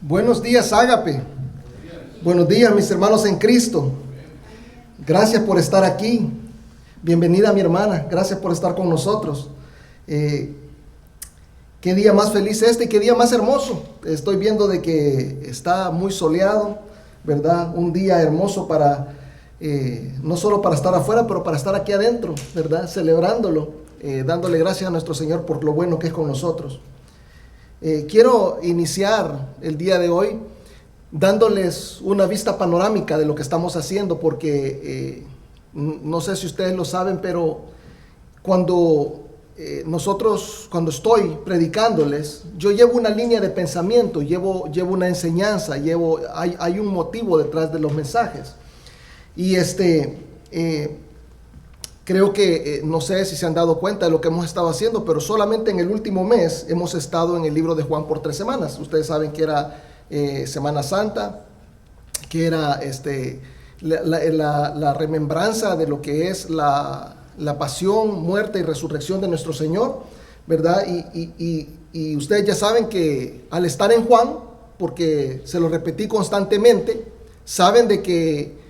Buenos días, Ágape. Buenos días, mis hermanos en Cristo. Gracias por estar aquí. Bienvenida, mi hermana. Gracias por estar con nosotros. Qué día más feliz y qué día más hermoso. Estoy viendo de que está muy soleado, ¿verdad? Un día hermoso para, no solo para estar afuera, pero para estar aquí adentro, ¿verdad? Celebrándolo, dándole gracias a nuestro Señor por lo bueno que es con nosotros. Quiero iniciar el día de hoy dándoles una vista panorámica de lo que estamos haciendo, porque no sé si ustedes lo saben, pero cuando estoy predicándoles, yo llevo una línea de pensamiento, llevo una enseñanza, hay un motivo detrás de los mensajes. Y creo que, no sé si se han dado cuenta de lo que hemos estado haciendo, pero solamente en el último mes hemos estado en el libro de Juan por 3 semanas. Ustedes saben que era Semana Santa, que era la remembranza de lo que es la pasión, muerte y resurrección de nuestro Señor, ¿verdad? Y ustedes ya saben que al estar en Juan, porque se lo repetí constantemente, saben de que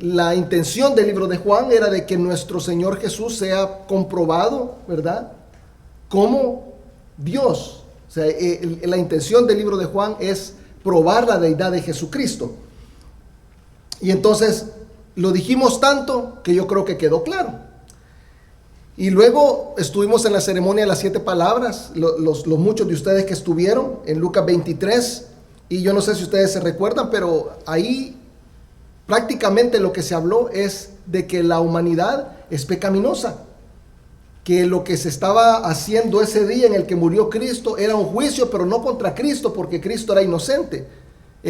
la intención del libro de Juan era de que nuestro Señor Jesús sea comprobado, ¿verdad?, como Dios. O sea, la intención del libro de Juan es probar la deidad de Jesucristo. Y entonces lo dijimos tanto que yo creo que quedó claro. Y luego estuvimos en la ceremonia de las 7 palabras, los muchos de ustedes que estuvieron en Lucas 23, y yo no sé si ustedes se recuerdan, pero ahí prácticamente lo que se habló es de que la humanidad es pecaminosa, que lo que se estaba haciendo ese día en el que murió Cristo era un juicio, pero no contra Cristo, porque Cristo era inocente,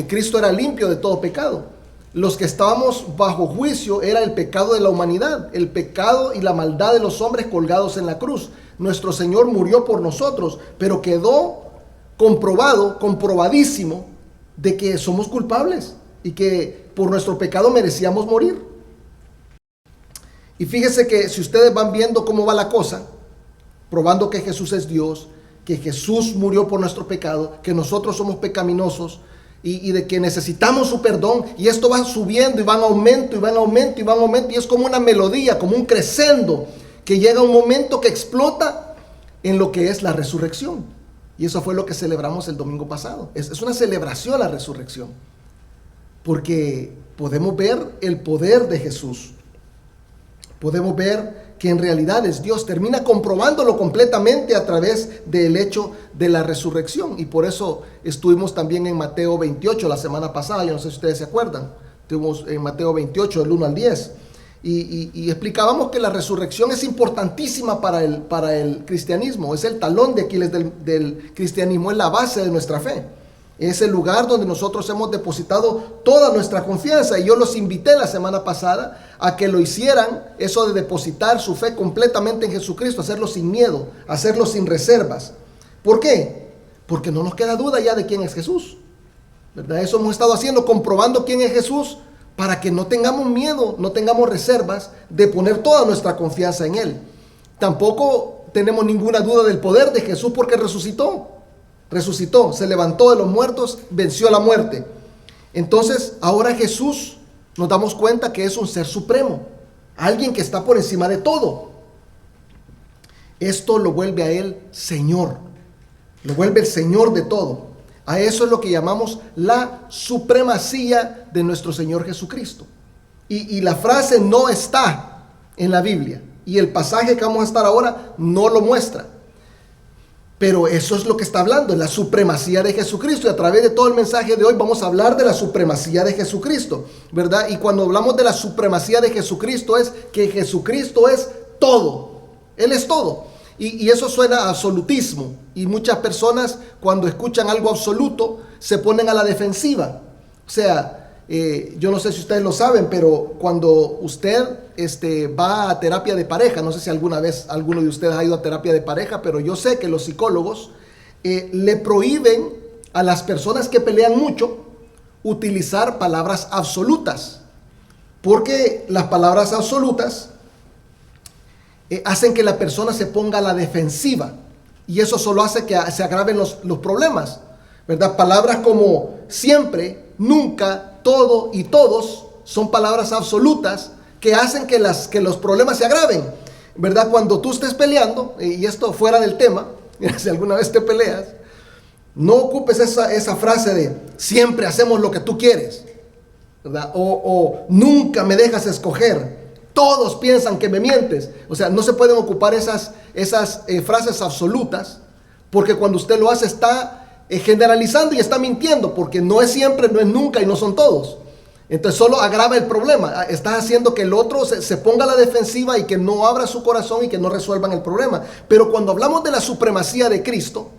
Cristo era limpio de todo pecado. Los que estábamos bajo juicio era el pecado de la humanidad, el pecado y la maldad de los hombres colgados en la cruz. Nuestro Señor murió por nosotros, pero quedó comprobadísimo de que somos culpables y que por nuestro pecado merecíamos morir. Y fíjese que si ustedes van viendo cómo va la cosa, probando que Jesús es Dios, que Jesús murió por nuestro pecado, que nosotros somos pecaminosos y de que necesitamos su perdón, y esto va subiendo y va en aumento y va en aumento y va en aumento, y es como una melodía, como un crescendo, que llega un momento que explota en lo que es la resurrección. Y eso fue lo que celebramos el domingo pasado. Es una celebración la resurrección, porque podemos ver el poder de Jesús. Podemos ver que en realidad es Dios. Termina comprobándolo completamente a través del hecho de la resurrección. Y por eso estuvimos también en Mateo 28 la semana pasada. Yo no sé si ustedes se acuerdan. Estuvimos en Mateo 28 del 1 al 10. Y explicábamos que la resurrección es importantísima para el cristianismo. Es el talón de Aquiles del cristianismo. Es la base de nuestra fe. Es el lugar donde nosotros hemos depositado toda nuestra confianza. Y yo los invité la semana pasada a que lo hicieran, eso de depositar su fe completamente en Jesucristo, hacerlo sin miedo, hacerlo sin reservas. ¿Por qué? Porque no nos queda duda ya de quién es Jesús, ¿verdad? Eso hemos estado haciendo, comprobando quién es Jesús, para que no tengamos miedo, no tengamos reservas de poner toda nuestra confianza en Él. Tampoco tenemos ninguna duda del poder de Jesús, porque resucitó, se levantó de los muertos, venció la muerte. Entonces, ahora Jesús, nos damos cuenta que es un ser supremo, alguien que está por encima de todo. Esto lo vuelve a Él Señor, lo vuelve el Señor de todo. A eso es lo que llamamos la supremacía de nuestro Señor Jesucristo. Y la frase no está en la Biblia, y el pasaje que vamos a estar ahora no lo muestra. Pero eso es lo que está hablando, la supremacía de Jesucristo. Y a través de todo el mensaje de hoy vamos a hablar de la supremacía de Jesucristo, ¿verdad? Y cuando hablamos de la supremacía de Jesucristo es que Jesucristo es todo. Él es todo. Y eso suena a absolutismo. Y muchas personas cuando escuchan algo absoluto se ponen a la defensiva. O sea, yo no sé si ustedes lo saben, pero cuando usted va a terapia de pareja, no sé si alguna vez alguno de ustedes ha ido a terapia de pareja, pero yo sé que los psicólogos le prohíben a las personas que pelean mucho utilizar palabras absolutas, porque las palabras absolutas hacen que la persona se ponga a la defensiva, y eso solo hace que se agraven los problemas. ¿verdad? Palabras como siempre, nunca, todo y todos son palabras absolutas que hacen que los problemas se agraven, ¿verdad? Cuando tú estés peleando, y esto fuera del tema, si alguna vez te peleas, no ocupes esa frase de siempre hacemos lo que tú quieres, ¿verdad? O nunca me dejas escoger. Todos piensan que me mientes. O sea, no se pueden ocupar esas frases absolutas, porque cuando usted lo hace está generalizando y está mintiendo, porque no es siempre, no es nunca y no son todos. Entonces solo agrava el problema. Estás haciendo que el otro se ponga a la defensiva y que no abra su corazón y que no resuelvan el problema. Pero cuando hablamos de la supremacía de Cristo,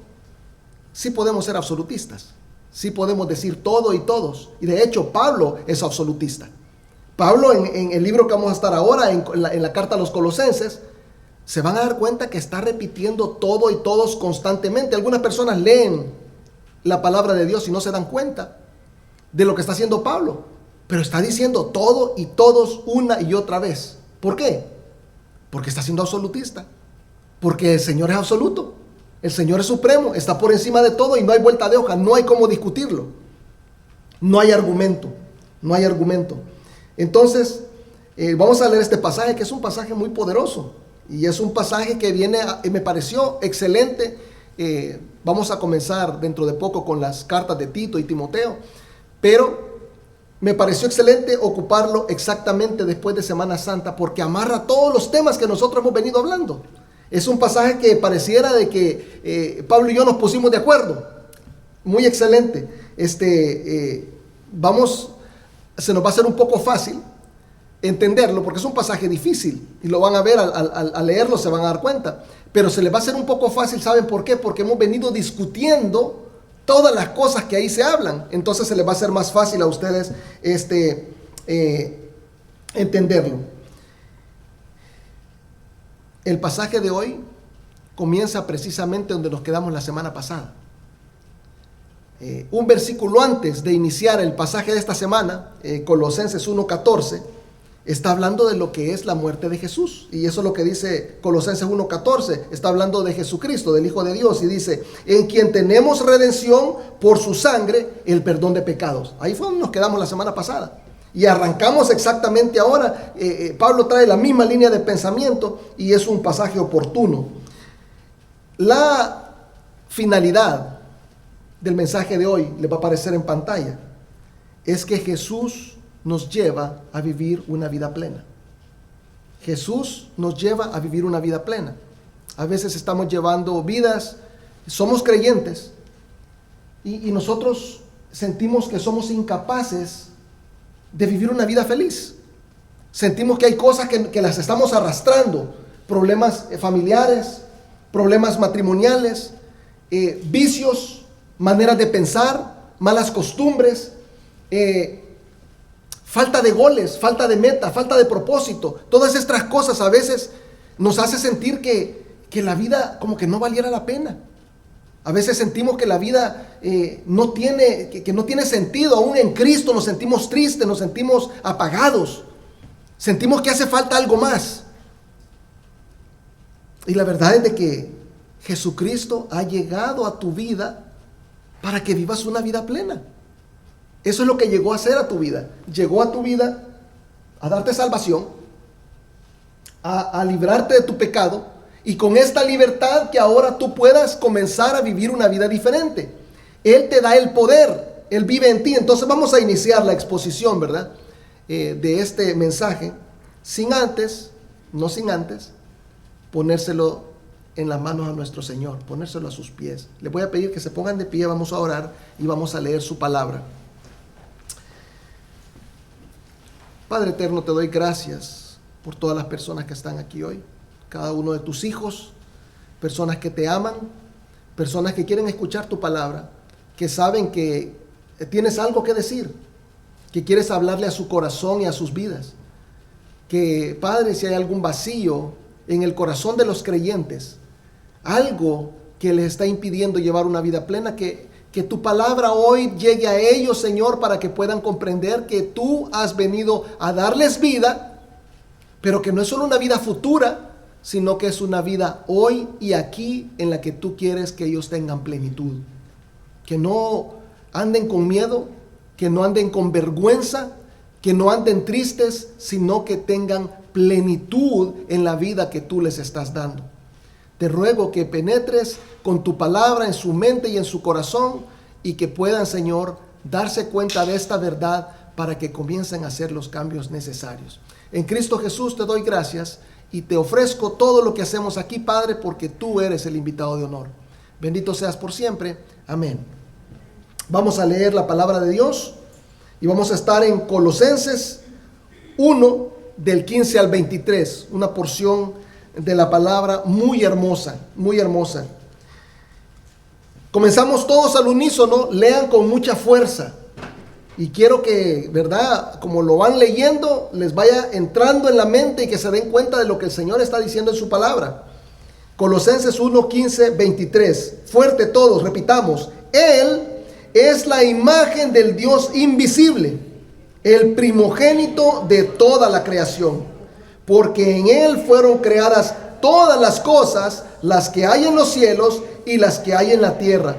sí podemos ser absolutistas. Sí podemos decir todo y todos. Y de hecho Pablo es absolutista. Pablo en el libro que vamos a estar ahora, en la carta a los Colosenses, se van a dar cuenta que está repitiendo todo y todos constantemente. Algunas personas leen la palabra de Dios y no se dan cuenta de lo que está haciendo Pablo. Pero está diciendo todo y todos una y otra vez. ¿Por qué? Porque está siendo absolutista. Porque el Señor es absoluto. El Señor es supremo. Está por encima de todo y no hay vuelta de hoja. No hay cómo discutirlo. No hay argumento. No hay argumento. Entonces, vamos a leer este pasaje, que es un pasaje muy poderoso. Y es un pasaje que me pareció excelente. Vamos a comenzar dentro de poco con las cartas de Tito y Timoteo. Pero me pareció excelente ocuparlo exactamente después de Semana Santa, porque amarra todos los temas que nosotros hemos venido hablando. Es un pasaje que pareciera de que Pablo y yo nos pusimos de acuerdo. Muy excelente. Se nos va a hacer un poco fácil entenderlo, porque es un pasaje difícil, y lo van a ver al leerlo, se van a dar cuenta. Pero se les va a hacer un poco fácil, ¿saben por qué? Porque hemos venido discutiendo todas las cosas que ahí se hablan. Entonces se les va a hacer más fácil a ustedes entenderlo. El pasaje de hoy comienza precisamente donde nos quedamos la semana pasada. Un versículo antes de iniciar el pasaje de esta semana, Colosenses 1:14, está hablando de lo que es la muerte de Jesús. Y eso es lo que dice Colosenses 1:14. Está hablando de Jesucristo, del Hijo de Dios. Y dice, en quien tenemos redención por su sangre, el perdón de pecados. Ahí fue donde nos quedamos la semana pasada. Y arrancamos exactamente ahora. Pablo trae la misma línea de pensamiento y es un pasaje oportuno. La finalidad del mensaje de hoy, le va a aparecer en pantalla, es que Jesús nos lleva a vivir una vida plena. Jesús nos lleva a vivir una vida plena. A veces estamos llevando vidas, somos creyentes y nosotros sentimos que somos incapaces de vivir una vida feliz. Sentimos que hay cosas que las estamos arrastrando, problemas familiares, problemas matrimoniales, vicios, maneras de pensar, malas costumbres, falta de goles, falta de meta, falta de propósito. Todas estas cosas a veces nos hace sentir que la vida como que no valiera la pena. A veces sentimos que la vida no tiene sentido. Aún en Cristo nos sentimos tristes, nos sentimos apagados. Sentimos que hace falta algo más. Y la verdad es de que Jesucristo ha llegado a tu vida para que vivas una vida plena. Eso es lo que llegó a hacer a tu vida. Llegó a tu vida a darte salvación, a librarte de tu pecado, y con esta libertad que ahora tú puedas comenzar a vivir una vida diferente. Él te da el poder, Él vive en ti. Entonces vamos a iniciar la exposición, ¿verdad? De este mensaje, sin antes ponérselo en las manos a nuestro Señor, ponérselo a sus pies. Les voy a pedir que se pongan de pie, vamos a orar y vamos a leer su palabra. Padre eterno, te doy gracias por todas las personas que están aquí hoy, cada uno de tus hijos, personas que te aman, personas que quieren escuchar tu palabra, que saben que tienes algo que decir, que quieres hablarle a su corazón y a sus vidas. Que, Padre, si hay algún vacío en el corazón de los creyentes, algo que les está impidiendo llevar una vida plena, que tu palabra hoy llegue a ellos, Señor, para que puedan comprender que tú has venido a darles vida, pero que no es solo una vida futura, sino que es una vida hoy y aquí en la que tú quieres que ellos tengan plenitud. que no anden con miedo, que no anden con vergüenza, que no anden tristes, sino que tengan plenitud en la vida que tú les estás dando. Te ruego que penetres con tu palabra en su mente y en su corazón y que puedan, Señor, darse cuenta de esta verdad para que comiencen a hacer los cambios necesarios. En Cristo Jesús te doy gracias y te ofrezco todo lo que hacemos aquí, Padre, porque tú eres el invitado de honor. Bendito seas por siempre. Amén. Vamos a leer la palabra de Dios y vamos a estar en Colosenses 1, del 15 al 23, una porción de la palabra muy hermosa, muy hermosa. Comenzamos todos al unísono, lean con mucha fuerza. Y quiero que, ¿verdad? Como lo van leyendo, les vaya entrando en la mente y que se den cuenta de lo que el Señor está diciendo en su palabra. Colosenses 1, 15, 23. Fuerte todos, repitamos. Él es la imagen del Dios invisible, el primogénito de toda la creación, porque en Él fueron creadas todas las cosas, las que hay en los cielos y las que hay en la tierra,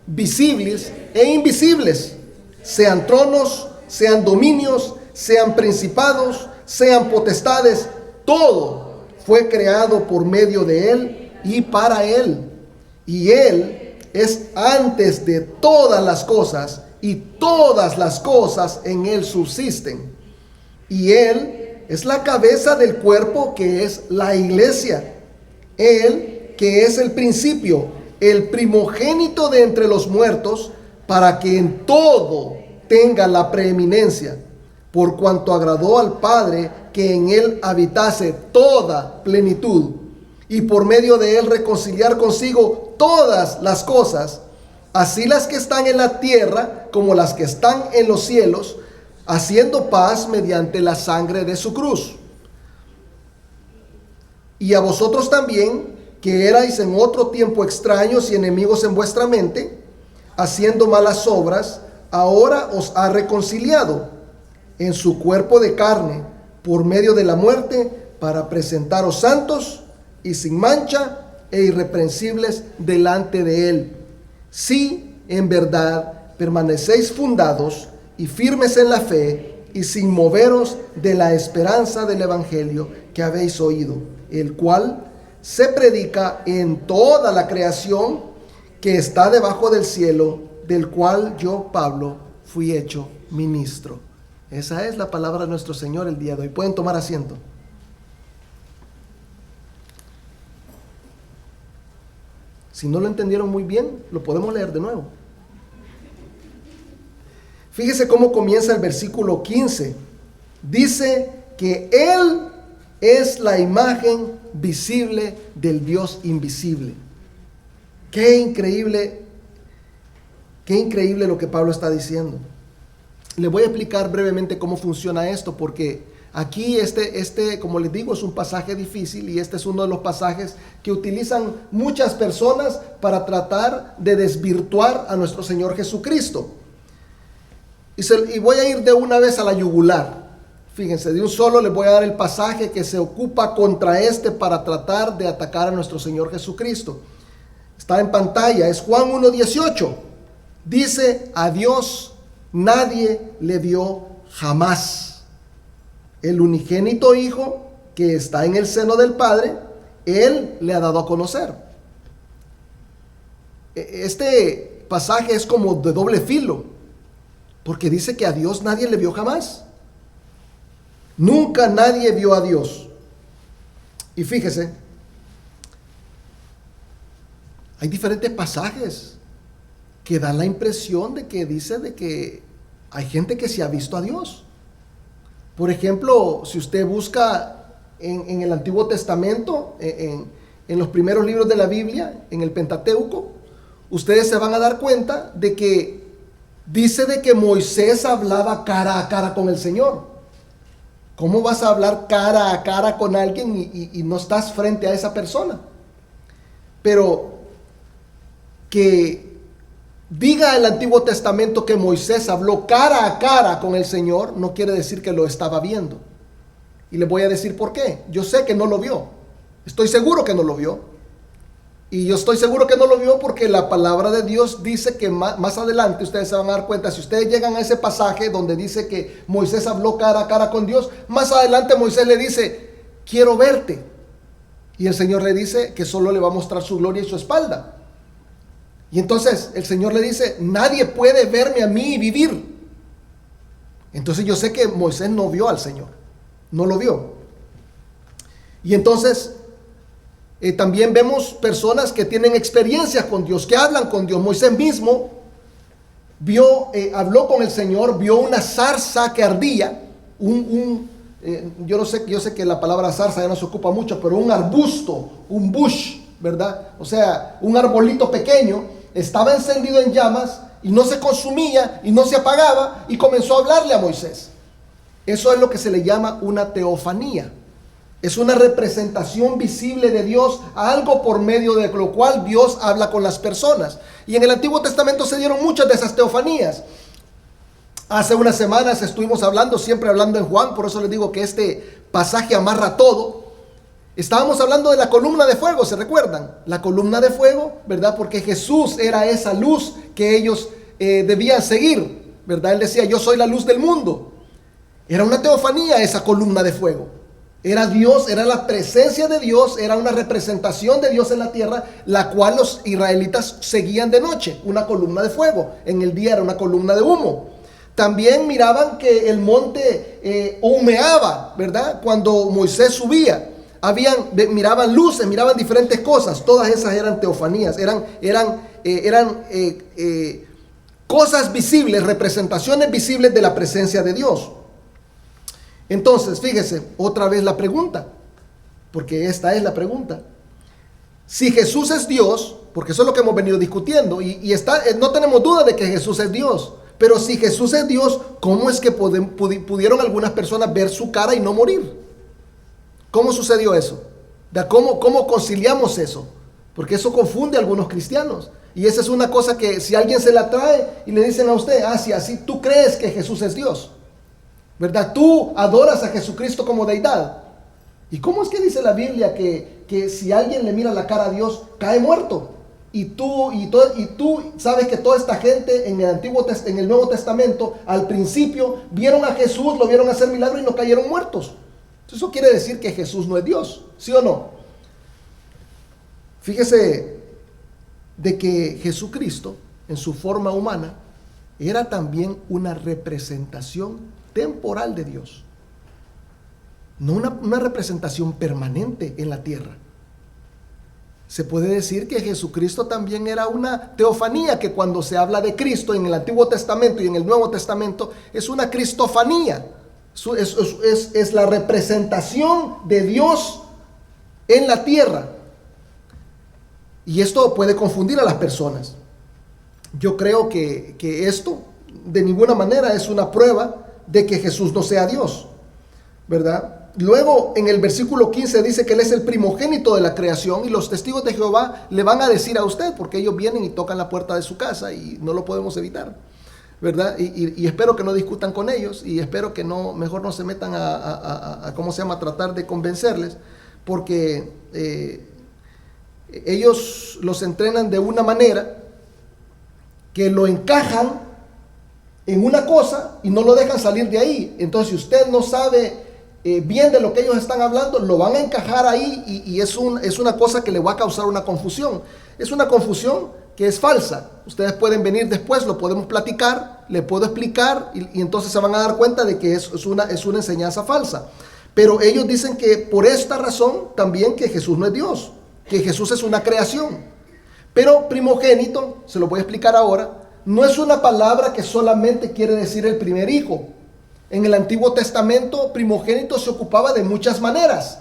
visibles e invisibles, sean tronos, sean dominios, sean principados, sean potestades, todo fue creado por medio de Él y para Él. Y Él es antes de todas las cosas, y todas las cosas en Él subsisten. Y Él es la cabeza del cuerpo, que es la iglesia. Él, que es el principio, el primogénito de entre los muertos, para que en todo tenga la preeminencia, por cuanto agradó al Padre que en Él habitase toda plenitud, y por medio de Él reconciliar consigo todas las cosas, así las que están en la tierra como las que están en los cielos, haciendo paz mediante la sangre de su cruz. Y a vosotros también, que erais en otro tiempo extraños y enemigos en vuestra mente, haciendo malas obras, ahora os ha reconciliado en su cuerpo de carne por medio de la muerte, para presentaros santos y sin mancha e irreprensibles delante de Él, si en verdad permanecéis fundados y firmes en la fe, y sin moveros de la esperanza del evangelio que habéis oído, el cual se predica en toda la creación que está debajo del cielo, del cual yo, Pablo, fui hecho ministro. Esa es la palabra de nuestro Señor el día de hoy. Pueden tomar asiento. Si no lo entendieron muy bien, lo podemos leer de nuevo. Fíjese cómo comienza el versículo 15. Dice que Él es la imagen visible del Dios invisible. Qué increíble lo que Pablo está diciendo. Le voy a explicar brevemente cómo funciona esto, porque aquí como les digo, es un pasaje difícil, y este es uno de los pasajes que utilizan muchas personas para tratar de desvirtuar a nuestro Señor Jesucristo. Y voy a ir de una vez a la yugular. Fíjense, de un solo les voy a dar el pasaje que se ocupa contra para tratar de atacar a nuestro Señor Jesucristo. Está en pantalla, es Juan 1:18. Dice: a Dios nadie le dio jamás. El unigénito Hijo que está en el seno del Padre, Él le ha dado a conocer. Este pasaje es como de doble filo, porque dice que a Dios nadie le vio jamás. Nunca nadie vio a Dios. Y fíjese, hay diferentes pasajes que dan la impresión de que dice de que hay gente que se ha visto a Dios. Por ejemplo, si usted busca en el Antiguo Testamento, en los primeros libros de la Biblia, en el Pentateuco, ustedes se van a dar cuenta de que dice de que Moisés hablaba cara a cara con el Señor. ¿Cómo vas a hablar cara a cara con alguien y no estás frente a esa persona? Pero que diga el Antiguo Testamento que Moisés habló cara a cara con el Señor, no quiere decir que lo estaba viendo. Y le voy a decir por qué. Yo sé que no lo vio. Estoy seguro que no lo vio. Y yo estoy seguro que no lo vio porque la palabra de Dios dice que más adelante ustedes se van a dar cuenta, si ustedes llegan a ese pasaje donde dice que Moisés habló cara a cara con Dios, más adelante Moisés le dice, quiero verte. Y el Señor le dice que solo le va a mostrar su gloria y su espalda. Y entonces el Señor le dice, nadie puede verme a mí y vivir. Entonces yo sé que Moisés no vio al Señor, no lo vio. Y entonces también vemos personas que tienen experiencias con Dios, que hablan con Dios. Moisés mismo habló con el Señor, vio una zarza que ardía, yo sé que la palabra zarza ya no se ocupa mucho, pero un arbusto, un bush, ¿verdad? O sea, un arbolito pequeño, estaba encendido en llamas y no se consumía y no se apagaba, y comenzó a hablarle a Moisés. Eso es lo que se le llama una teofanía. Es una representación visible de Dios, algo por medio de lo cual Dios habla con las personas. Y en el Antiguo Testamento se dieron muchas de esas teofanías. Hace unas semanas estuvimos siempre hablando en Juan, por eso les digo que este pasaje amarra todo. Estábamos hablando de la columna de fuego, ¿se recuerdan? La columna de fuego, ¿verdad? Porque Jesús era esa luz que ellos debían seguir, ¿verdad? Él decía, yo soy la luz del mundo. Era una teofanía esa columna de fuego. Era Dios, era la presencia de Dios, era una representación de Dios en la tierra, la cual los israelitas seguían de noche, una columna de fuego. En el día era una columna de humo. También miraban que el monte humeaba, ¿verdad? Cuando Moisés subía. Miraban luces, miraban diferentes cosas. Todas esas eran teofanías, eran cosas visibles, representaciones visibles de la presencia de Dios. Entonces, fíjese, otra vez la pregunta, porque esta es la pregunta. Si Jesús es Dios, porque eso es lo que hemos venido discutiendo, no tenemos duda de que Jesús es Dios, pero si Jesús es Dios, ¿cómo es que pudieron algunas personas ver su cara y no morir? ¿Cómo sucedió eso? ¿Cómo conciliamos eso? Porque eso confunde a algunos cristianos. Y esa es una cosa que si alguien se la trae y le dicen a usted, si así tú crees que Jesús es Dios, ¿verdad? Tú adoras a Jesucristo como deidad. ¿Y cómo es que dice la Biblia que si alguien le mira la cara a Dios, cae muerto? Y tú sabes que toda esta gente en el Nuevo Testamento, al principio, vieron a Jesús, lo vieron hacer milagros y no cayeron muertos. Eso quiere decir que Jesús no es Dios, ¿sí o no? Fíjese de que Jesucristo, en su forma humana, era también una representación temporal de Dios, no una representación permanente en la tierra. Se puede decir que Jesucristo también era una teofanía, que cuando se habla de Cristo en el Antiguo Testamento y en el Nuevo Testamento es una cristofanía, es la representación de Dios en la tierra. Y esto puede confundir a las personas. Yo creo que esto de ninguna manera es una prueba de que Jesús no sea Dios, ¿verdad? Luego en el versículo 15 dice que Él es el primogénito de la creación, y los testigos de Jehová le van a decir a usted, porque ellos vienen y tocan la puerta de su casa y no lo podemos evitar, ¿verdad? Y espero que no discutan con ellos, y espero que mejor no se metan a tratar de convencerles, porque ellos los entrenan de una manera que lo encajan en una cosa y no lo dejan salir de ahí. Entonces, si usted no sabe bien de lo que ellos están hablando, lo van a encajar ahí, y es una cosa que le va a causar una confusión. Es una confusión que es falsa. Ustedes pueden venir después, lo podemos platicar, le puedo explicar, y entonces se van a dar cuenta de que es una enseñanza falsa. Pero ellos dicen que por esta razón también que Jesús no es Dios, que Jesús es una creación. Pero primogénito, se lo voy a explicar ahora, no es una palabra que solamente quiere decir el primer hijo. En el Antiguo Testamento, primogénito se ocupaba de muchas maneras.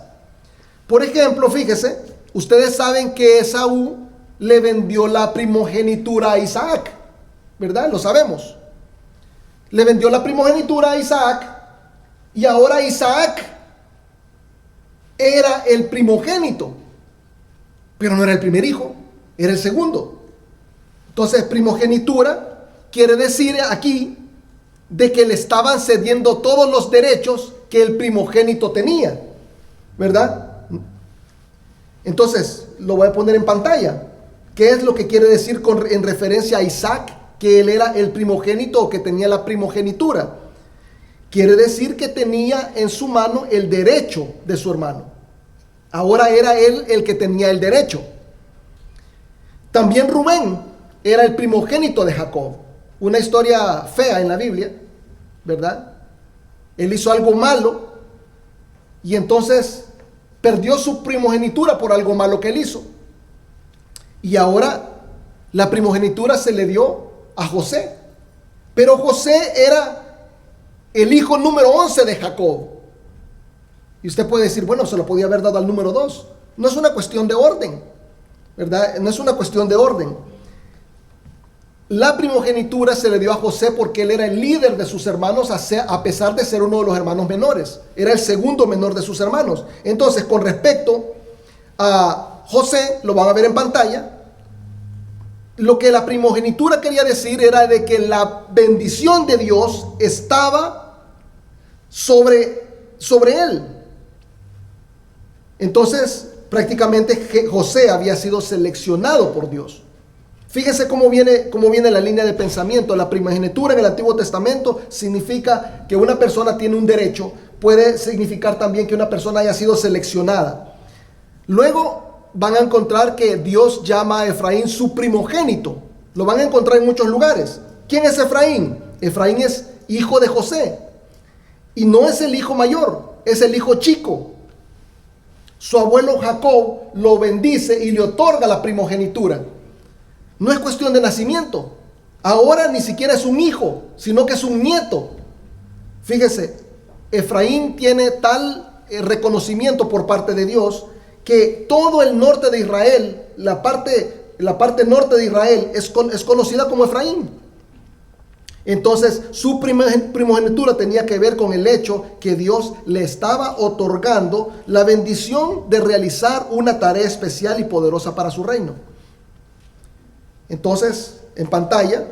Por ejemplo, fíjese, ustedes saben que Esaú le vendió la primogenitura a Isaac, ¿verdad? Lo sabemos. Le vendió la primogenitura a Isaac, y ahora Isaac era el primogénito, pero no era el primer hijo, era el segundo. Entonces, primogenitura quiere decir aquí de que le estaban cediendo todos los derechos que el primogénito tenía, ¿verdad? Entonces, lo voy a poner en pantalla. ¿Qué es lo que quiere decir en referencia a Isaac, que él era el primogénito o que tenía la primogenitura? Quiere decir que tenía en su mano el derecho de su hermano. Ahora era él el que tenía el derecho. También Rubén era el primogénito de Jacob. Una historia fea en la Biblia, ¿verdad? Él hizo algo malo y entonces perdió su primogenitura por algo malo que él hizo. Y ahora la primogenitura se le dio a José. Pero José era el hijo número 11 de Jacob. Y usted puede decir, bueno, se lo podía haber dado al número 2. No es una cuestión de orden, ¿verdad? No es una cuestión de orden. La primogenitura se le dio a José porque él era el líder de sus hermanos, a pesar de ser uno de los hermanos menores. Era el segundo menor de sus hermanos. Entonces, con respecto a José, lo van a ver en pantalla, lo que la primogenitura quería decir era de que la bendición de Dios estaba sobre él. Entonces, prácticamente José había sido seleccionado por Dios. Fíjese cómo viene la línea de pensamiento. La primogenitura en el Antiguo Testamento significa que una persona tiene un derecho. Puede significar también que una persona haya sido seleccionada. Luego van a encontrar que Dios llama a Efraín su primogénito. Lo van a encontrar en muchos lugares. ¿Quién es Efraín? Efraín es hijo de José. Y no es el hijo mayor, es el hijo chico. Su abuelo Jacob lo bendice y le otorga la primogenitura. No es cuestión de nacimiento. Ahora ni siquiera es un hijo, sino que es un nieto. Fíjese, Efraín tiene tal reconocimiento por parte de Dios que todo el norte de Israel, la parte norte de Israel es conocida como Efraín. Entonces su primogenitura tenía que ver con el hecho que Dios le estaba otorgando la bendición de realizar una tarea especial y poderosa para su reino. Entonces, en pantalla,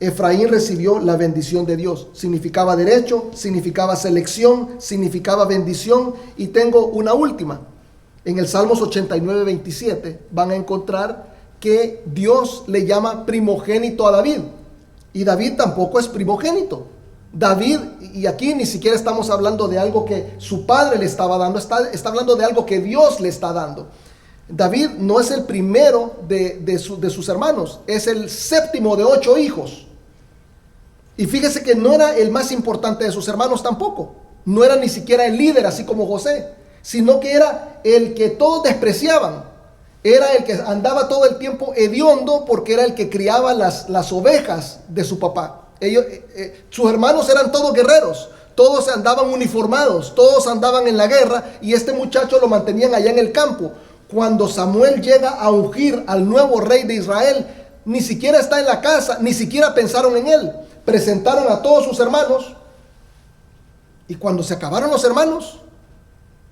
Efraín recibió la bendición de Dios. Significaba derecho, significaba selección, significaba bendición. Y tengo una última. En el Salmos 89, 27 van a encontrar que Dios le llama primogénito a David. Y David tampoco es primogénito. David, y aquí ni siquiera estamos hablando de algo que su padre le estaba dando, está hablando de algo que Dios le está dando. David no es el primero de sus hermanos, es el séptimo de 8 hijos. Y fíjese que no era el más importante de sus hermanos tampoco. No era ni siquiera el líder, así como José, sino que era el que todos despreciaban. Era el que andaba todo el tiempo hediondo porque era el que criaba las ovejas de su papá. Sus hermanos eran todos guerreros, todos andaban uniformados, todos andaban en la guerra y este muchacho lo mantenían allá en el campo. Cuando Samuel llega a ungir al nuevo rey de Israel, ni siquiera está en la casa, ni siquiera pensaron en él. Presentaron a todos sus hermanos y cuando se acabaron los hermanos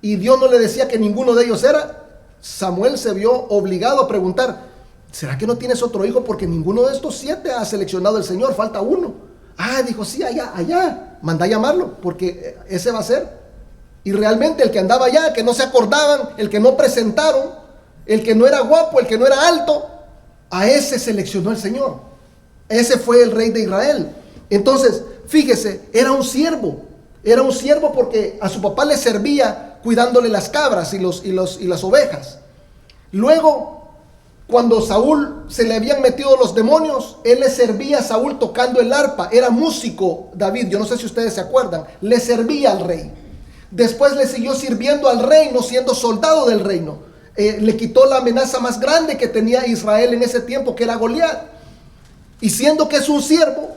y Dios no le decía que ninguno de ellos era, Samuel se vio obligado a preguntar, ¿será que no tienes otro hijo? Porque ninguno de estos 7 ha seleccionado el Señor, falta uno. Dijo, sí, allá, manda a llamarlo, porque ese va a ser. Y realmente el que andaba allá, que no se acordaban, el que no presentaron, el que no era guapo, el que no era alto, a ese seleccionó el Señor. Ese fue el rey de Israel. Entonces, fíjese, era un siervo porque a su papá le servía cuidándole las cabras y las ovejas. Luego, cuando Saúl se le habían metido los demonios, él le servía a Saúl tocando el arpa. Era músico David, yo no sé si ustedes se acuerdan, le servía al rey. Después le siguió sirviendo al reino, siendo soldado del reino. Le quitó la amenaza más grande que tenía Israel en ese tiempo, que era Goliat. Y siendo que es un siervo,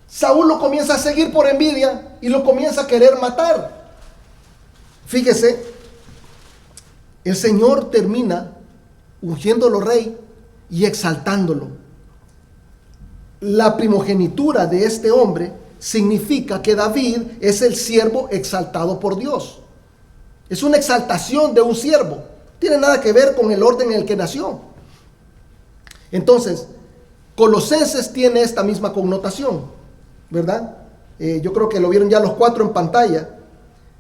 Saúl lo comienza a seguir por envidia y lo comienza a querer matar. Fíjese, el Señor termina ungiéndolo rey y exaltándolo. La primogenitura de este hombre significa que David es el siervo exaltado por Dios. Es una exaltación de un siervo. Tiene nada que ver con el orden en el que nació. Entonces, Colosenses tiene esta misma connotación, ¿verdad? Yo creo que lo vieron ya los 4 en pantalla.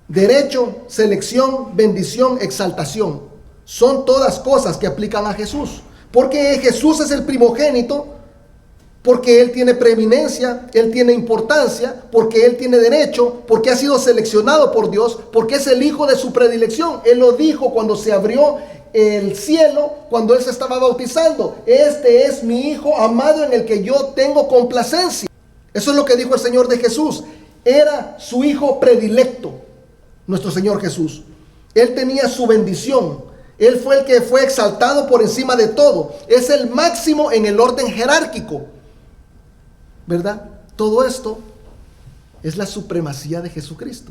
Derecho, selección, bendición, exaltación. son todas cosas que aplican a Jesús. Porque Jesús es el primogénito, porque Él tiene preeminencia, Él tiene importancia, porque Él tiene derecho, porque ha sido seleccionado por Dios, porque es el hijo de su predilección. Él lo dijo cuando se abrió el cielo, cuando Él se estaba bautizando. Este es mi hijo amado en el que yo tengo complacencia. Eso es lo que dijo el Señor de Jesús. Era su hijo predilecto, nuestro Señor Jesús. Él tenía su bendición. Él fue el que fue exaltado por encima de todo. Es el máximo en el orden jerárquico, ¿verdad? Todo esto es la supremacía de Jesucristo.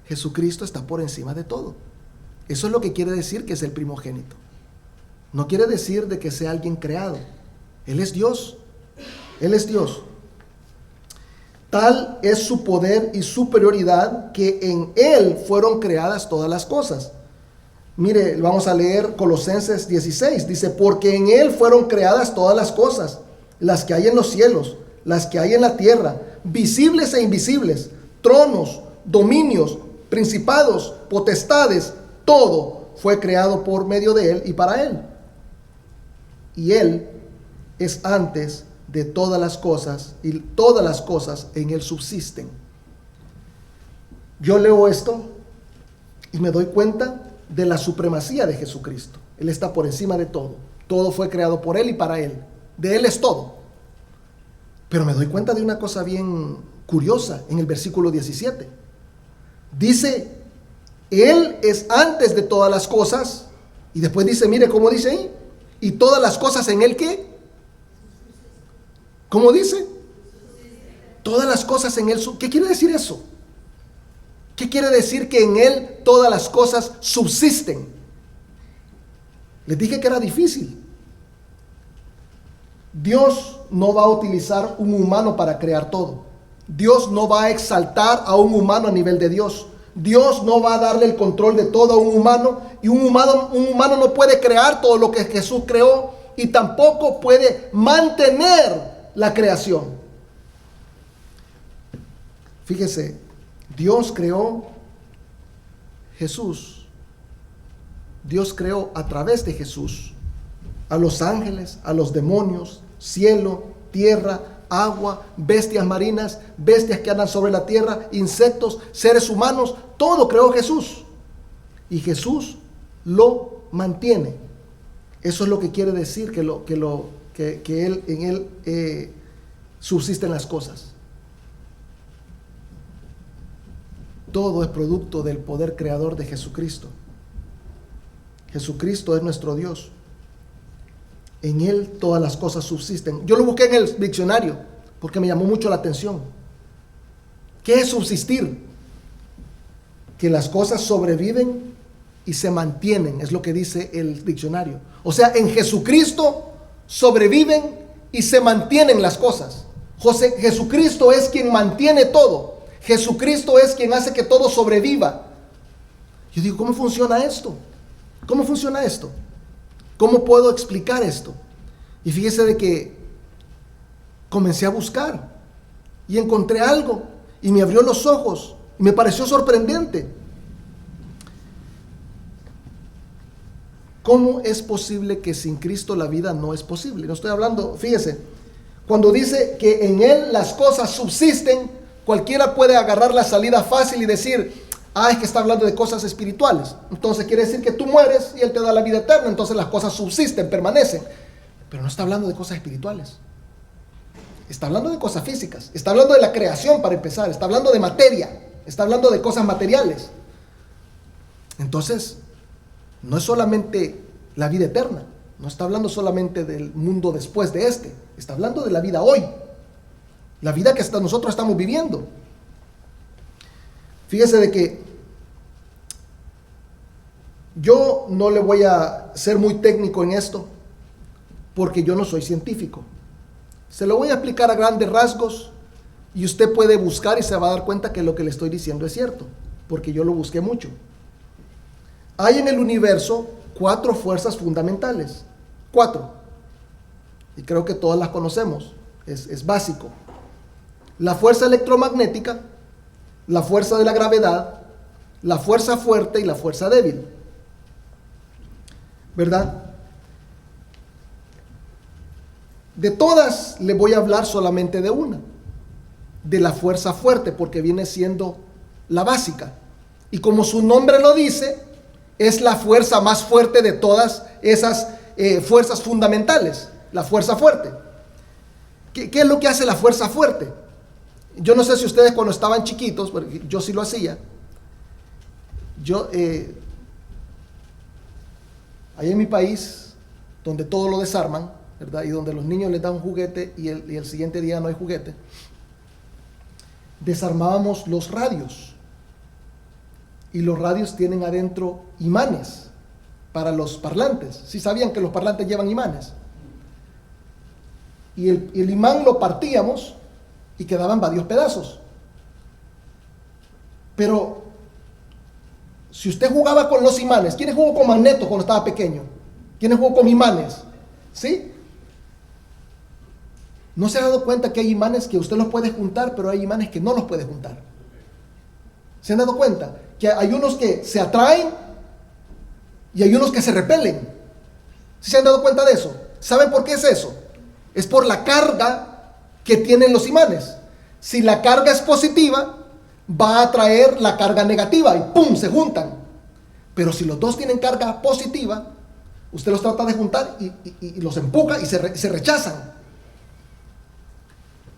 Jesucristo está por encima de todo. Eso es lo que quiere decir que es el primogénito. No quiere decir de que sea alguien creado. Él es Dios. Él es Dios. Tal es su poder y superioridad que en Él fueron creadas todas las cosas. Mire, vamos a leer Colosenses 16. Dice, porque en Él fueron creadas todas las cosas, las que hay en los cielos, las que hay en la tierra, visibles e invisibles, tronos, dominios, principados, potestades, todo fue creado por medio de Él y para Él. Y Él es antes de todas las cosas, y todas las cosas en Él subsisten. Yo leo esto y me doy cuenta de la supremacía de Jesucristo. Él está por encima de todo. Todo fue creado por Él y para Él. De Él es todo. Pero me doy cuenta de una cosa bien curiosa en el versículo 17. Dice, Él es antes de todas las cosas. Y después dice, mire cómo dice ahí. Y todas las cosas en Él, ¿qué? ¿Cómo dice? Todas las cosas en Él. ¿Qué quiere decir eso? ¿Qué quiere decir que en Él todas las cosas subsisten? Les dije que era difícil. Dios no va a utilizar un humano para crear todo. Dios no va a exaltar a un humano a nivel de Dios. Dios no va a darle el control de todo a un humano. Y un humano no puede crear todo lo que Jesús creó. Y tampoco puede mantener la creación. Fíjese, Dios creó Jesús. Dios creó a través de Jesús a los ángeles, a los demonios, cielo, tierra, agua, bestias marinas, bestias que andan sobre la tierra, insectos, seres humanos. Todo creó Jesús. Y Jesús lo mantiene. Eso es lo que quiere decir que en Él subsisten las cosas. Todo es producto del poder creador de Jesucristo. Jesucristo es nuestro Dios. En Él todas las cosas subsisten. Yo lo busqué en el diccionario porque me llamó mucho la atención. ¿Qué es subsistir? Que las cosas sobreviven y se mantienen, es lo que dice el diccionario. O sea, en Jesucristo sobreviven y se mantienen las cosas. Jesucristo es quien mantiene todo. Jesucristo es quien hace que todo sobreviva. Yo digo, ¿cómo funciona esto? ¿Cómo funciona esto? ¿Cómo puedo explicar esto? Y fíjese de que comencé a buscar y encontré algo y me abrió los ojos y me pareció sorprendente. ¿Cómo es posible que sin Cristo la vida no es posible? No estoy hablando, fíjese, cuando dice que en Él las cosas subsisten, cualquiera puede agarrar la salida fácil y decir, es que está hablando de cosas espirituales. Entonces quiere decir que tú mueres y Él te da la vida eterna, entonces las cosas subsisten, permanecen. Pero no está hablando de cosas espirituales. Está hablando de cosas físicas. Está hablando de la creación para empezar. Está hablando de materia. Está hablando de cosas materiales. Entonces, no es solamente la vida eterna. No está hablando solamente del mundo después de este. Está hablando de la vida hoy. La vida que nosotros estamos viviendo. Fíjese de que yo no le voy a ser muy técnico en esto, porque yo no soy científico. Se lo voy a explicar a grandes rasgos y usted puede buscar y se va a dar cuenta que lo que le estoy diciendo es cierto, porque yo lo busqué mucho. Hay en el universo 4 fuerzas fundamentales. 4. Y creo que todas las conocemos. Es básico. La fuerza electromagnética, la fuerza de la gravedad, la fuerza fuerte y la fuerza débil. ¿verdad? De todas le voy a hablar solamente de una, de la fuerza fuerte, porque viene siendo la básica. Y como su nombre lo dice, es la fuerza más fuerte de todas esas fuerzas fundamentales, la fuerza fuerte. ¿Qué es lo que hace la fuerza fuerte? Yo no sé si ustedes cuando estaban chiquitos, porque yo sí lo hacía, ahí en mi país, donde todo lo desarman, ¿verdad? Y donde los niños les dan un juguete y el siguiente día no hay juguete, desarmábamos los radios. Y los radios tienen adentro imanes para los parlantes. ¿Sí sabían que los parlantes llevan imanes? Y el imán lo partíamos y quedaban varios pedazos. Pero si usted jugaba con los imanes, ¿quién jugó con magnetos cuando estaba pequeño? ¿Quién jugó con imanes? ¿Sí? ¿No se ha dado cuenta que hay imanes que usted los puede juntar, pero hay imanes que no los puede juntar? ¿Se han dado cuenta? Que hay unos que se atraen y hay unos que se repelen. ¿Sí se han dado cuenta de eso? ¿Saben por qué es eso? Es por la carga que tienen los imanes. Si la carga es positiva, va a atraer la carga negativa y ¡pum!, se juntan. Pero si los dos tienen carga positiva, usted los trata de juntar y los empuja y se rechazan.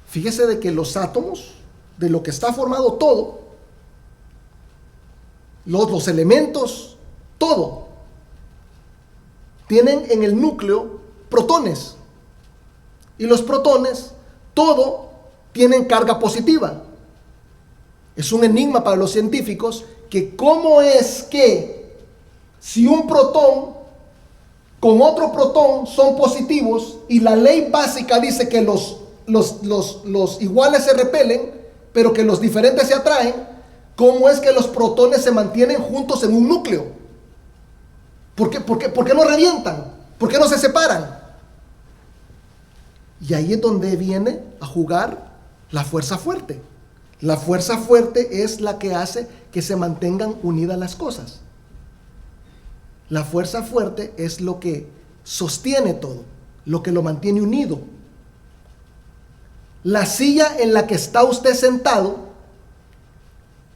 Fíjese de que los átomos, de lo que está formado todo, los elementos, todo, tienen en el núcleo protones. Y los protones, todo, tienen carga positiva. Es un enigma para los científicos que cómo es que si un protón con otro protón son positivos y la ley básica dice que los iguales se repelen, pero que los diferentes se atraen, ¿cómo es que los protones se mantienen juntos en un núcleo? ¿Por qué no revientan? ¿Por qué no se separan? Y ahí es donde viene a jugar la fuerza fuerte. La fuerza fuerte es la que hace que se mantengan unidas las cosas. La fuerza fuerte es lo que sostiene todo, lo que lo mantiene unido. La silla en la que está usted sentado,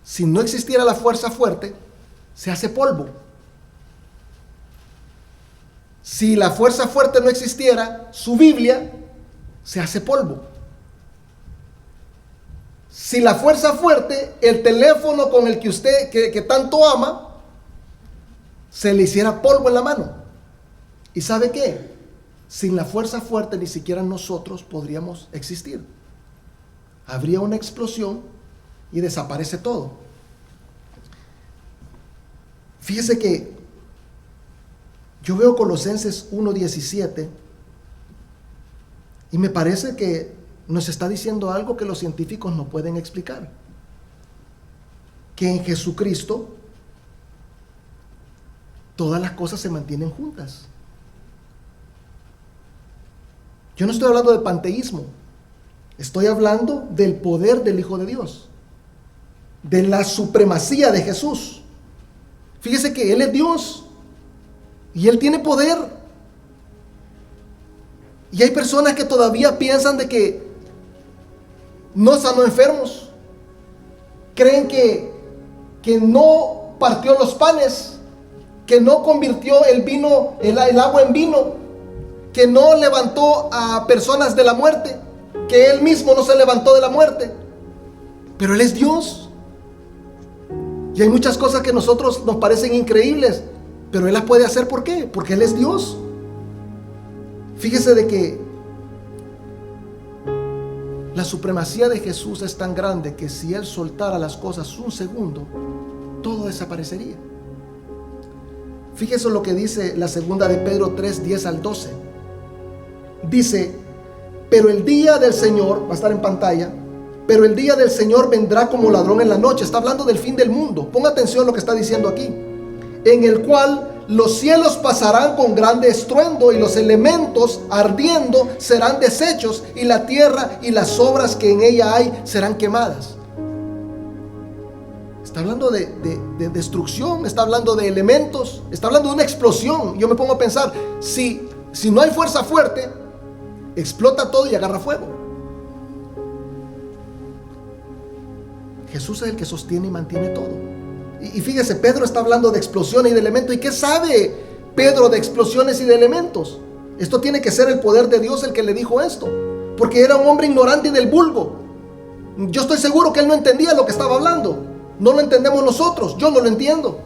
si no existiera la fuerza fuerte, se hace polvo. Si la fuerza fuerte no existiera, su Biblia se hace polvo. Si la fuerza fuerte, el teléfono con el que usted que tanto ama, se le hiciera polvo en la mano. ¿Y sabe qué? Sin la fuerza fuerte ni siquiera nosotros podríamos existir. Habría una explosión y desaparece todo. Fíjese que yo veo Colosenses 1:17 y me parece que nos está diciendo algo que los científicos no pueden explicar. Que en Jesucristo todas las cosas se mantienen juntas. Yo no estoy hablando de panteísmo, estoy hablando del poder del Hijo de Dios, de la supremacía de Jesús. Fíjese que Él es Dios y Él tiene poder. Y hay personas que todavía piensan de que no sanó enfermos, creen que no partió los panes, que no convirtió el agua en vino, que no levantó a personas de la muerte, que Él mismo no se levantó de la muerte. Pero Él es Dios. Y hay muchas cosas que a nosotros nos parecen increíbles, pero Él las puede hacer. ¿Por qué? Porque Él es Dios. Fíjese de que la supremacía de Jesús es tan grande que si Él soltara las cosas un segundo, todo desaparecería. Fíjese lo que dice la segunda de Pedro 3:10-12. Dice, pero el día del Señor, va a estar en pantalla, pero el día del Señor vendrá como ladrón en la noche. Está hablando del fin del mundo. Ponga atención a lo que está diciendo aquí. En el cual los cielos pasarán con grande estruendo y los elementos ardiendo serán deshechos y la tierra y las obras que en ella hay serán quemadas. Está hablando de destrucción, está hablando de elementos, está hablando de una explosión. Yo me pongo a pensar, si no hay fuerza fuerte, explota todo y agarra fuego. Jesús es el que sostiene y mantiene todo. Y fíjese, Pedro está hablando de explosiones y de elementos. ¿Y qué sabe Pedro de explosiones y de elementos? Esto tiene que ser el poder de Dios el que le dijo esto, porque era un hombre ignorante y del vulgo. Yo estoy seguro que él no entendía lo que estaba hablando. No lo entendemos nosotros, yo no lo entiendo.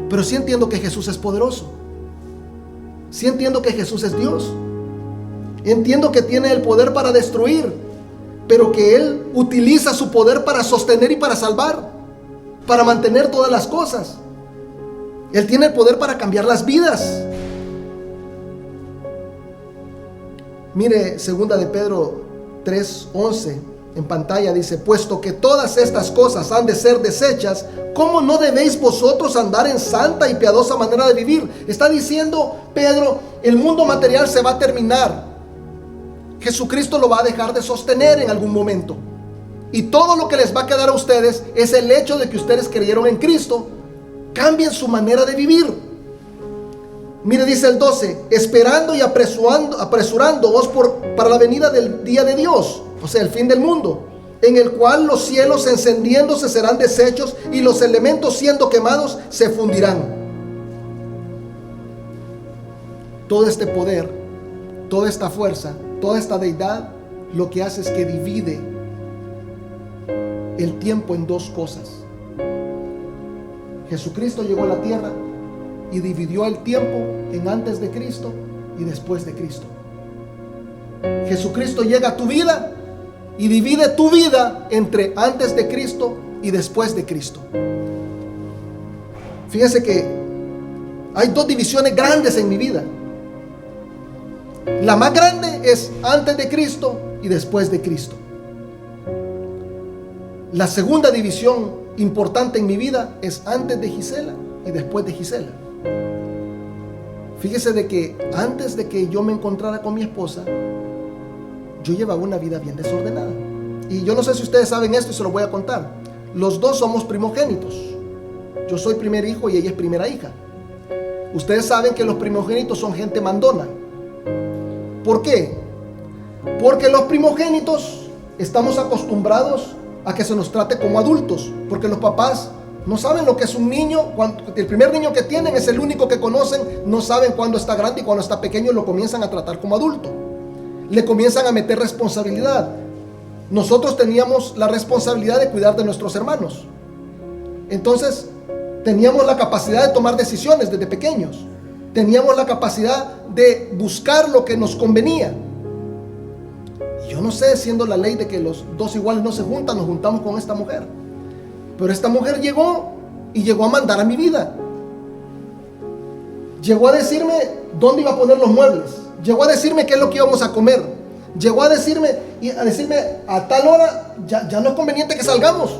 Pero sí entiendo que Jesús es poderoso. Sí entiendo que Jesús es Dios. Entiendo que tiene el poder para destruir, pero que Él utiliza su poder para sostener y para salvar, para mantener todas las cosas. Él tiene el poder para cambiar las vidas. Mire, 2 de Pedro 3:11 en pantalla dice: puesto que todas estas cosas han de ser desechas, ¿cómo no debéis vosotros andar en santa y piadosa manera de vivir? Está diciendo Pedro, el mundo material se va a terminar. Jesucristo lo va a dejar de sostener en algún momento. Y todo lo que les va a quedar a ustedes es el hecho de que ustedes creyeron en Cristo. Cambien su manera de vivir. Mire, dice el 12: esperando y apresurándoos para la venida del día de Dios, o sea, el fin del mundo, en el cual los cielos encendiéndose serán deshechos y los elementos siendo quemados se fundirán. Todo este poder, toda esta fuerza, toda esta deidad, lo que hace es que divide el tiempo en dos cosas. Jesucristo llegó a la tierra y dividió el tiempo en antes de Cristo y después de Cristo. Jesucristo llega a tu vida y divide tu vida entre antes de Cristo y después de Cristo. Fíjense que hay dos divisiones grandes en mi vida. La más grande es antes de Cristo y después de Cristo. La segunda división importante en mi vida es antes de Gisela y después de Gisela. Fíjese de que antes de que yo me encontrara con mi esposa, yo llevaba una vida bien desordenada. Y yo no sé si ustedes saben esto y se lo voy a contar. Los dos somos primogénitos. Yo soy primer hijo y ella es primera hija. Ustedes saben que los primogénitos son gente mandona. ¿Por qué? Porque los primogénitos estamos acostumbrados a que se nos trate como adultos, porque los papás no saben lo que es un niño. El primer niño que tienen es el único que conocen. No saben cuándo está grande y cuando está pequeño lo comienzan a tratar como adulto. Le comienzan a meter responsabilidad. Nosotros teníamos la responsabilidad de cuidar de nuestros hermanos. Entonces teníamos la capacidad de tomar decisiones desde pequeños. Teníamos la capacidad de buscar lo que nos convenía. Y yo no sé, siendo la ley de que los dos iguales no se juntan, nos juntamos con esta mujer. Pero esta mujer llegó a mandar a mi vida. Llegó a decirme dónde iba a poner los muebles. Llegó a decirme qué es lo que íbamos a comer. Llegó a decirme a tal hora ya no es conveniente que salgamos.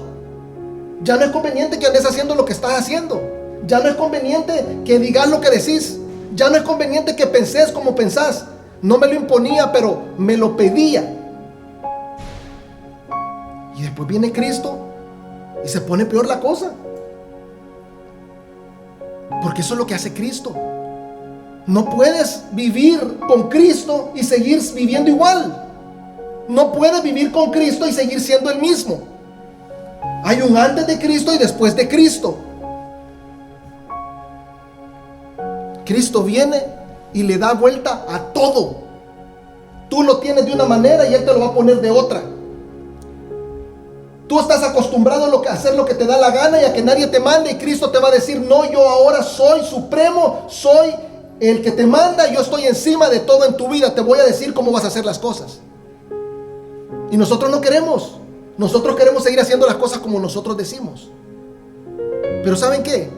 Ya no es conveniente que andes haciendo lo que estás haciendo. Ya no es conveniente que digas lo que decís. Ya no es conveniente que pensés como pensás. No me lo imponía, pero me lo pedía. Y después viene Cristo y se pone peor la cosa. Porque eso es lo que hace Cristo. No puedes vivir con Cristo y seguir viviendo igual. No puedes vivir con Cristo y seguir siendo el mismo. Hay un antes de Cristo y después de Cristo. Cristo viene y le da vuelta a todo. Tú lo tienes de una manera y Él te lo va a poner de otra. Tú estás acostumbrado a hacer lo que te da la gana y a que nadie te mande, y Cristo te va a decir: no, yo ahora soy supremo, soy el que te manda, yo estoy encima de todo en tu vida, te voy a decir cómo vas a hacer las cosas. Y nosotros no queremos. Nosotros queremos seguir haciendo las cosas como nosotros decimos. Pero ¿saben qué?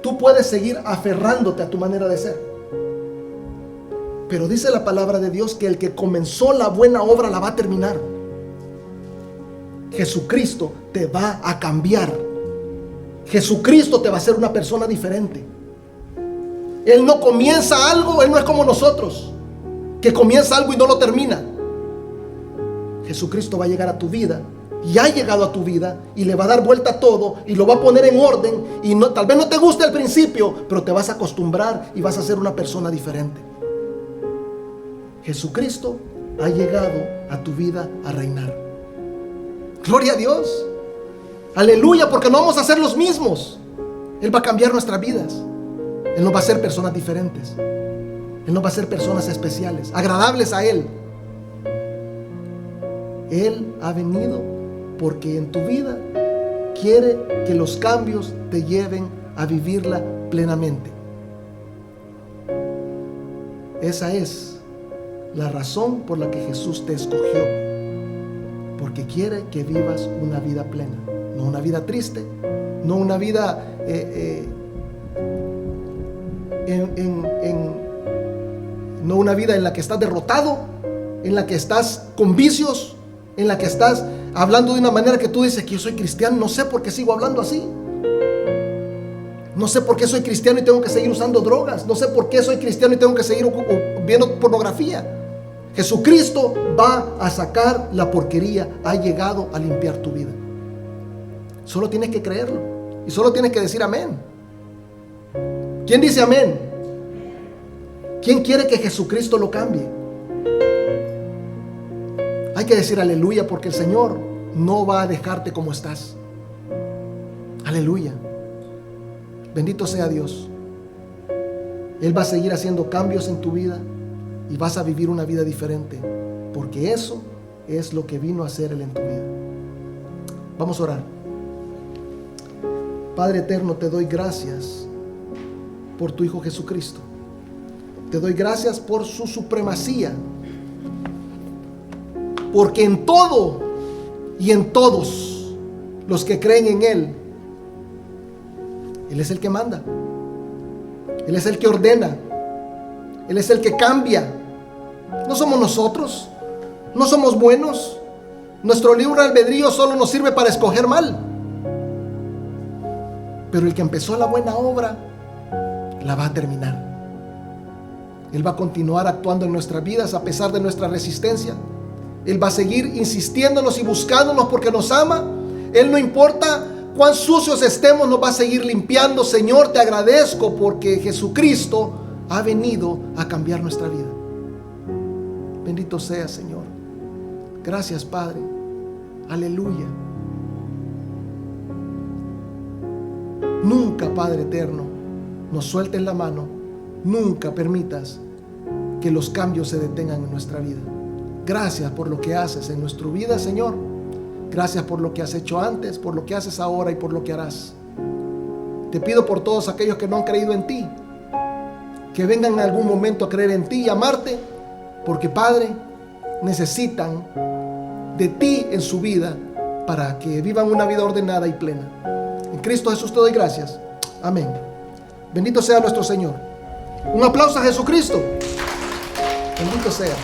Tú puedes seguir aferrándote a tu manera de ser. Pero dice la palabra de Dios que el que comenzó la buena obra la va a terminar. Jesucristo te va a cambiar. Jesucristo te va a hacer una persona diferente. Él no comienza algo, Él no es como nosotros, que comienza algo y no lo termina. Jesucristo va a llegar a tu vida y ha llegado a tu vida y le va a dar vuelta a todo y lo va a poner en orden y no, tal vez no te guste al principio, pero te vas a acostumbrar y vas a ser una persona diferente. Jesucristo ha llegado a tu vida a reinar. Gloria a Dios. Aleluya, porque no vamos a ser los mismos. Él va a cambiar nuestras vidas. Él nos va a hacer personas diferentes. Él nos va a hacer personas especiales, agradables a Él. Él ha venido porque en tu vida quiere que los cambios te lleven a vivirla plenamente. Esa es la razón por la que Jesús te escogió, porque quiere que vivas una vida plena, no una vida triste, no una vida no una vida en la que estás derrotado, en la que estás con vicios, en la que estás hablando de una manera que tú dices que yo soy cristiano, no sé por qué sigo hablando así. No sé por qué soy cristiano y tengo que seguir usando drogas. No sé por qué soy cristiano y tengo que seguir viendo pornografía. Jesucristo va a sacar la porquería. Ha llegado a limpiar tu vida. Solo tienes que creerlo. Y solo tienes que decir amén. ¿Quién dice amén? ¿Quién quiere que Jesucristo lo cambie? Hay que decir aleluya, porque el Señor no va a dejarte como estás. Aleluya. Bendito sea Dios. Él va a seguir haciendo cambios en tu vida y vas a vivir una vida diferente, porque eso es lo que vino a hacer Él en tu vida. Vamos a orar. Padre eterno, te doy gracias por tu Hijo Jesucristo. Te doy gracias por su supremacía, porque en todo y en todos los que creen en Él, Él es el que manda. Él es el que ordena. Él es el que cambia. No somos nosotros. No somos buenos. Nuestro libre albedrío solo nos sirve para escoger mal. Pero el que empezó la buena obra la va a terminar. Él va a continuar actuando en nuestras vidas a pesar de nuestra resistencia. Él va a seguir insistiéndonos y buscándonos porque nos ama. Él, no importa cuán sucios estemos, nos va a seguir limpiando. Señor, te agradezco porque Jesucristo ha venido a cambiar nuestra vida. Bendito sea, Señor. Gracias, Padre. Aleluya. Nunca, Padre eterno, nos sueltes la mano. Nunca permitas que los cambios se detengan en nuestra vida. Gracias por lo que haces en nuestra vida, Señor. Gracias por lo que has hecho antes, por lo que haces ahora y por lo que harás. Te pido por todos aquellos que no han creído en ti, que vengan en algún momento a creer en ti y amarte, porque, Padre, necesitan de ti en su vida para que vivan una vida ordenada y plena. En Cristo Jesús te doy gracias. Amén. Bendito sea nuestro Señor. Un aplauso a Jesucristo. Bendito sea.